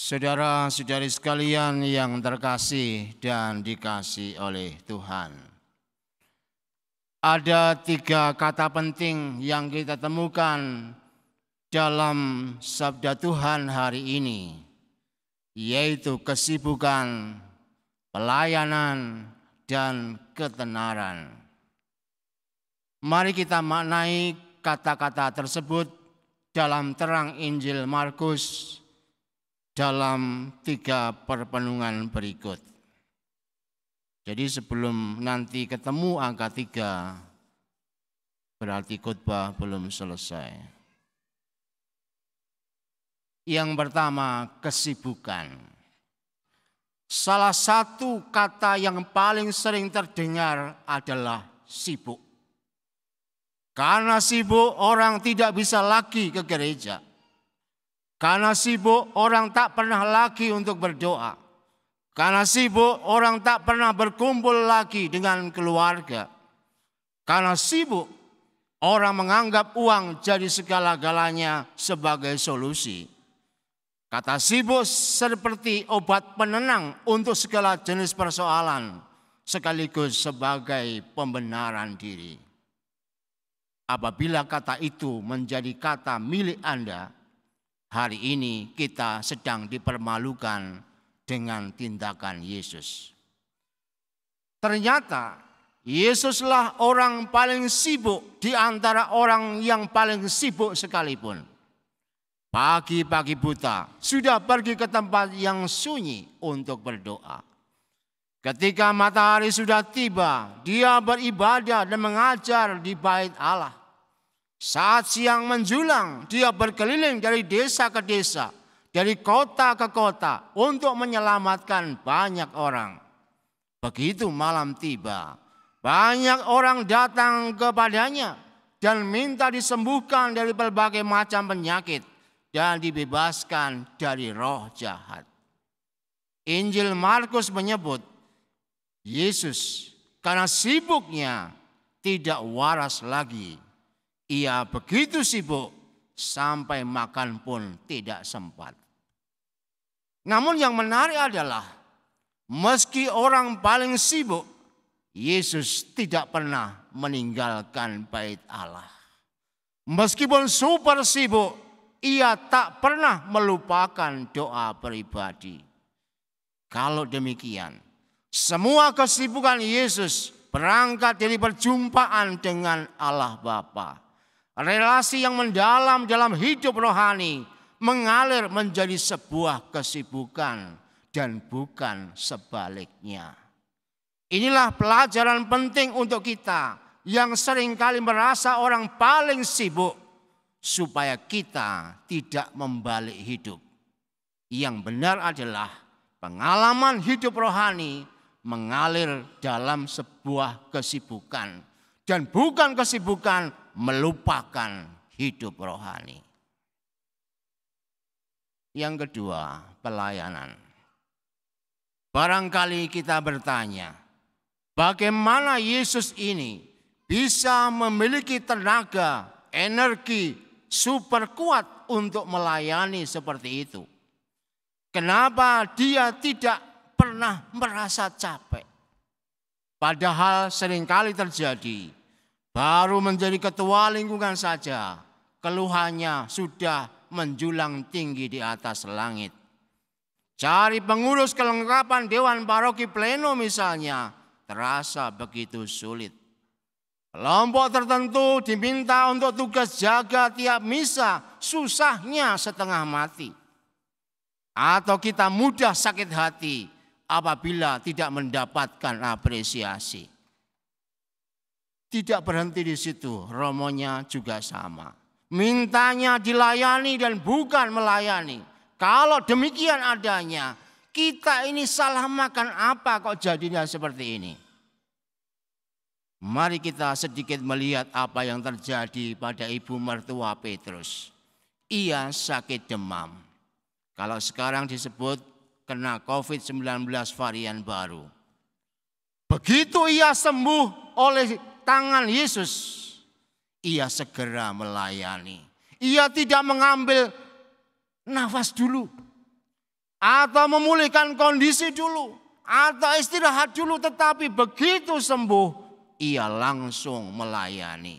Saudara-saudari sekalian yang terkasih dan dikasihi oleh Tuhan. Ada 3 kata penting yang kita temukan dalam sabda Tuhan hari ini, yaitu kesibukan, pelayanan, dan ketenaran. Mari kita maknai kata-kata tersebut dalam terang Injil Markus dalam 3 perpenungan berikut. Jadi sebelum nanti ketemu angka 3, berarti khotbah belum selesai. Yang pertama, kesibukan. Salah satu kata yang paling sering terdengar adalah sibuk. Karena sibuk, orang tidak bisa lagi ke gereja. Karena sibuk, orang tak pernah lagi untuk berdoa. Karena sibuk, orang tak pernah berkumpul lagi dengan keluarga. Karena sibuk, orang menganggap uang jadi segala-galanya sebagai solusi. Kata sibuk seperti obat penenang untuk segala jenis persoalan, sekaligus sebagai pembenaran diri. Apabila kata itu menjadi kata milik Anda, hari ini kita sedang dipermalukan dengan tindakan Yesus. Ternyata Yesuslah orang paling sibuk di antara orang yang paling sibuk sekalipun. Pagi-pagi buta sudah pergi ke tempat yang sunyi untuk berdoa. Ketika matahari sudah tiba, dia beribadah dan mengajar di bait Allah. Saat siang menjulang, dia berkeliling dari desa ke desa, dari kota ke kota untuk menyelamatkan banyak orang. Begitu malam tiba, banyak orang datang kepadanya dan minta disembuhkan dari berbagai macam penyakit dan dibebaskan dari roh jahat. Injil Markus menyebut Yesus karena sibuknya tidak waras lagi. Ia begitu sibuk sampai makan pun tidak sempat. Namun yang menarik adalah meski orang paling sibuk, Yesus tidak pernah meninggalkan bait Allah. Meskipun super sibuk, ia tak pernah melupakan doa pribadi. Kalau demikian, semua kesibukan Yesus berangkat dari perjumpaan dengan Allah Bapa. Relasi yang mendalam dalam hidup rohani mengalir menjadi sebuah kesibukan dan bukan sebaliknya. Inilah pelajaran penting untuk kita yang seringkali merasa orang paling sibuk, supaya kita tidak membalik hidup. Yang benar adalah pengalaman hidup rohani mengalir dalam sebuah kesibukan dan bukan kesibukan melupakan hidup rohani. Yang kedua, pelayanan. Barangkali kita bertanya, bagaimana Yesus ini bisa memiliki tenaga, energi super kuat untuk melayani seperti itu? Kenapa dia tidak pernah merasa capek? Padahal seringkali terjadi, baru menjadi ketua lingkungan saja, keluhannya sudah menjulang tinggi di atas langit. Cari pengurus kelengkapan Dewan Paroki Pleno misalnya, terasa begitu sulit. Kelompok tertentu diminta untuk tugas jaga tiap misa, susahnya setengah mati. Atau kita mudah sakit hati apabila tidak mendapatkan apresiasi. Tidak berhenti di situ, romonya juga sama. Mintanya dilayani dan bukan melayani. Kalau demikian adanya, kita ini salah makan apa kok jadinya seperti ini? Mari kita sedikit melihat apa yang terjadi pada ibu mertua Petrus. Ia sakit demam. Kalau sekarang disebut kena COVID-19 varian baru. Begitu ia sembuh oleh tangan Yesus, ia segera melayani. Ia tidak mengambil nafas dulu. atau memulihkan kondisi dulu, atau istirahat dulu, tetapi begitu sembuh, ia langsung melayani.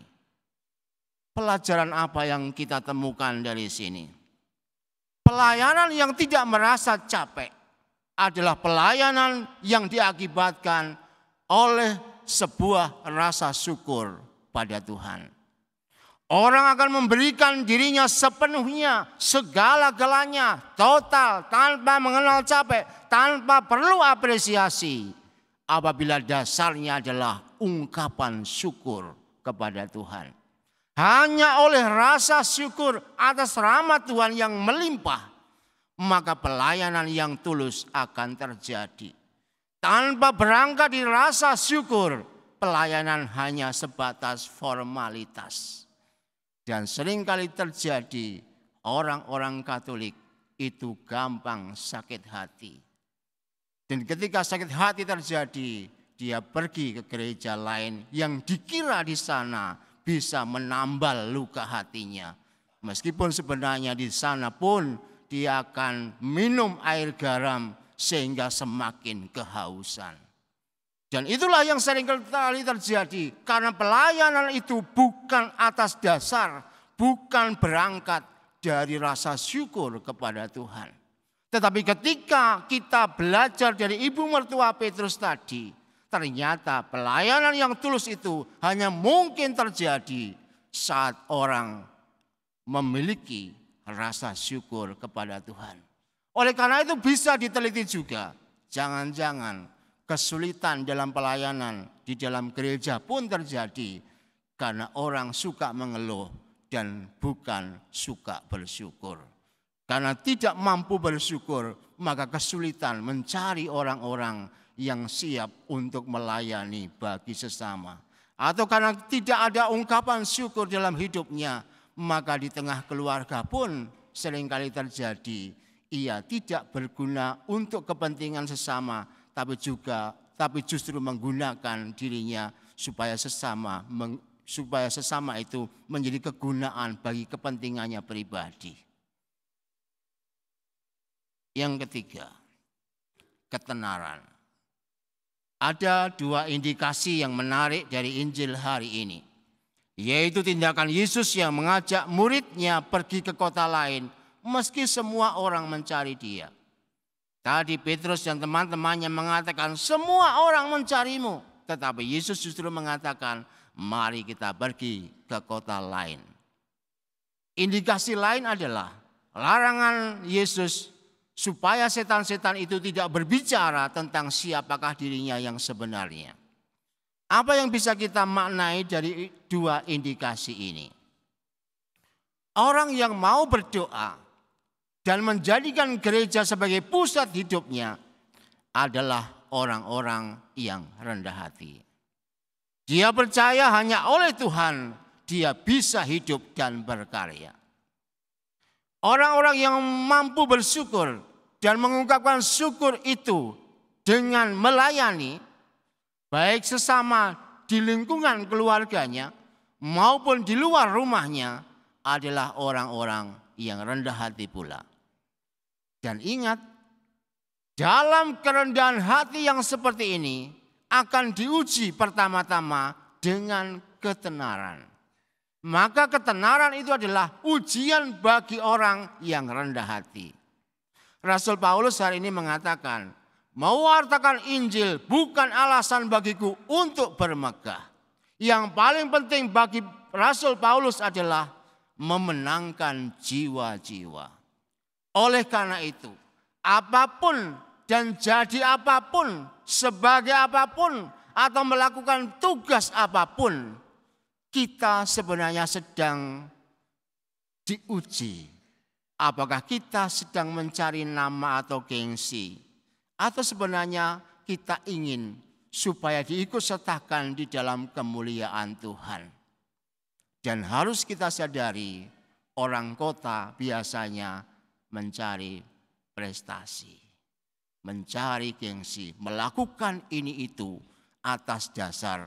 Pelajaran apa yang kita temukan dari sini? Pelayanan yang tidak merasa capek adalah pelayanan yang diakibatkan oleh sebuah rasa syukur pada Tuhan. Orang akan memberikan dirinya sepenuhnya, segala-galanya, total, tanpa mengenal capek, tanpa perlu apresiasi. Apabila dasarnya adalah ungkapan syukur kepada Tuhan. Hanya oleh rasa syukur atas rahmat Tuhan yang melimpah, maka pelayanan yang tulus akan terjadi. Tanpa berangkat di rasa syukur, pelayanan hanya sebatas formalitas. Dan seringkali terjadi orang-orang Katolik itu gampang sakit hati. Dan ketika sakit hati terjadi, dia pergi ke gereja lain yang dikira di sana bisa menambal luka hatinya. Meskipun sebenarnya di sana pun dia akan minum air garam sehingga semakin kehausan. Dan itulah yang sering kali terjadi. Karena pelayanan itu bukan atas dasar, bukan berangkat dari rasa syukur kepada Tuhan. Tetapi ketika kita belajar dari ibu mertua Petrus tadi, ternyata pelayanan yang tulus itu hanya mungkin terjadi saat orang memiliki rasa syukur kepada Tuhan. Oleh karena itu bisa diteliti juga, jangan-jangan kesulitan dalam pelayanan di dalam gereja pun terjadi karena orang suka mengeluh dan bukan suka bersyukur. Karena tidak mampu bersyukur, maka kesulitan mencari orang-orang yang siap untuk melayani bagi sesama. Atau karena tidak ada ungkapan syukur dalam hidupnya, maka di tengah keluarga pun seringkali terjadi ia tidak berguna untuk kepentingan sesama, tapi justru menggunakan dirinya supaya sesama itu menjadi kegunaan bagi kepentingannya pribadi. Yang ketiga, ketenaran. Ada dua indikasi yang menarik dari Injil hari ini, yaitu tindakan Yesus yang mengajak muridnya pergi ke kota lain meski semua orang mencari dia. Tadi Petrus dan teman-temannya mengatakan semua orang mencarimu. Tetapi Yesus justru mengatakan mari kita pergi ke kota lain. Indikasi lain adalah larangan Yesus supaya setan-setan itu tidak berbicara tentang siapakah dirinya yang sebenarnya. Apa yang bisa kita maknai dari dua indikasi ini? Orang yang mau berdoa dan menjadikan gereja sebagai pusat hidupnya adalah orang-orang yang rendah hati. Dia percaya hanya oleh Tuhan dia bisa hidup dan berkarya. Orang-orang yang mampu bersyukur dan mengungkapkan syukur itu dengan melayani baik sesama di lingkungan keluarganya maupun di luar rumahnya adalah orang-orang yang rendah hati pula. Dan ingat, dalam kerendahan hati yang seperti ini akan diuji pertama-tama dengan ketenaran. Maka ketenaran itu adalah ujian bagi orang yang rendah hati. Rasul Paulus hari ini mengatakan, mewartakan Injil bukan alasan bagiku untuk bermegah. Yang paling penting bagi Rasul Paulus adalah memenangkan jiwa-jiwa. Oleh karena itu, apapun dan jadi apapun, sebagai apapun, atau melakukan tugas apapun, kita sebenarnya sedang diuji. Apakah kita sedang mencari nama atau gengsi, atau sebenarnya kita ingin supaya diikutsertakan di dalam kemuliaan Tuhan. Dan harus kita sadari, orang kota biasanya mencari prestasi, mencari gengsi, melakukan ini itu atas dasar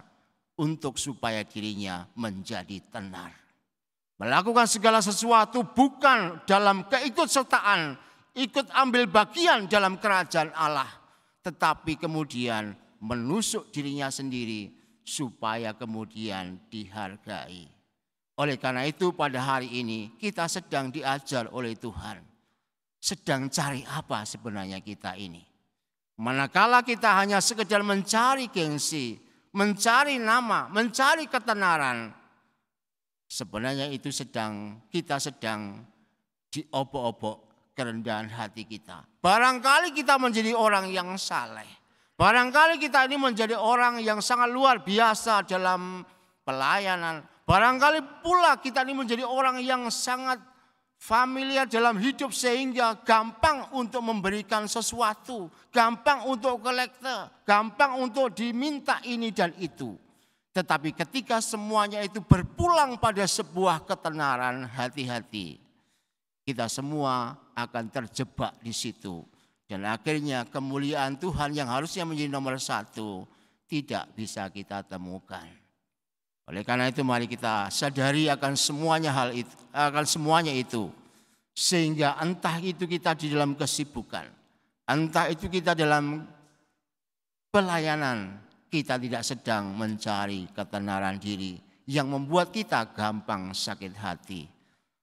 untuk supaya dirinya menjadi tenar. Melakukan segala sesuatu bukan dalam keikutsertaan ikut ambil bagian dalam kerajaan Allah, tetapi kemudian menusuk dirinya sendiri supaya kemudian dihargai. Oleh karena itu pada hari ini kita sedang diajar oleh Tuhan. Sedang cari apa sebenarnya kita ini? Manakala kita hanya sekedar mencari gengsi, mencari nama, mencari ketenaran, sebenarnya itu kita sedang diobok-obok kerendahan hati kita. Barangkali kita menjadi orang yang saleh. Barangkali kita ini menjadi orang yang sangat luar biasa dalam pelayanan. Barangkali pula kita ini menjadi orang yang sangat familiar dalam hidup sehingga gampang untuk memberikan sesuatu. Gampang untuk kolektor, gampang untuk diminta ini dan itu. Tetapi ketika semuanya itu berpulang pada sebuah ketenaran, hati-hati. Kita semua akan terjebak di situ. Dan akhirnya kemuliaan Tuhan yang harusnya menjadi nomor satu tidak bisa kita temukan. Oleh karena itu mari kita sadari akan semuanya itu. Sehingga entah itu kita di dalam kesibukan, entah itu kita dalam pelayanan, kita tidak sedang mencari ketenaran diri yang membuat kita gampang sakit hati.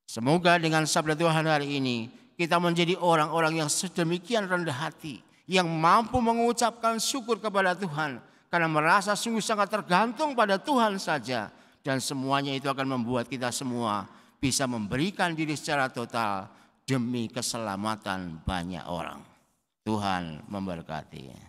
Semoga dengan sabda Tuhan hari ini kita menjadi orang-orang yang sedemikian rendah hati, yang mampu mengucapkan syukur kepada Tuhan karena merasa sungguh sangat tergantung pada Tuhan saja. Dan semuanya itu akan membuat kita semua bisa memberikan diri secara total demi keselamatan banyak orang. Tuhan memberkati.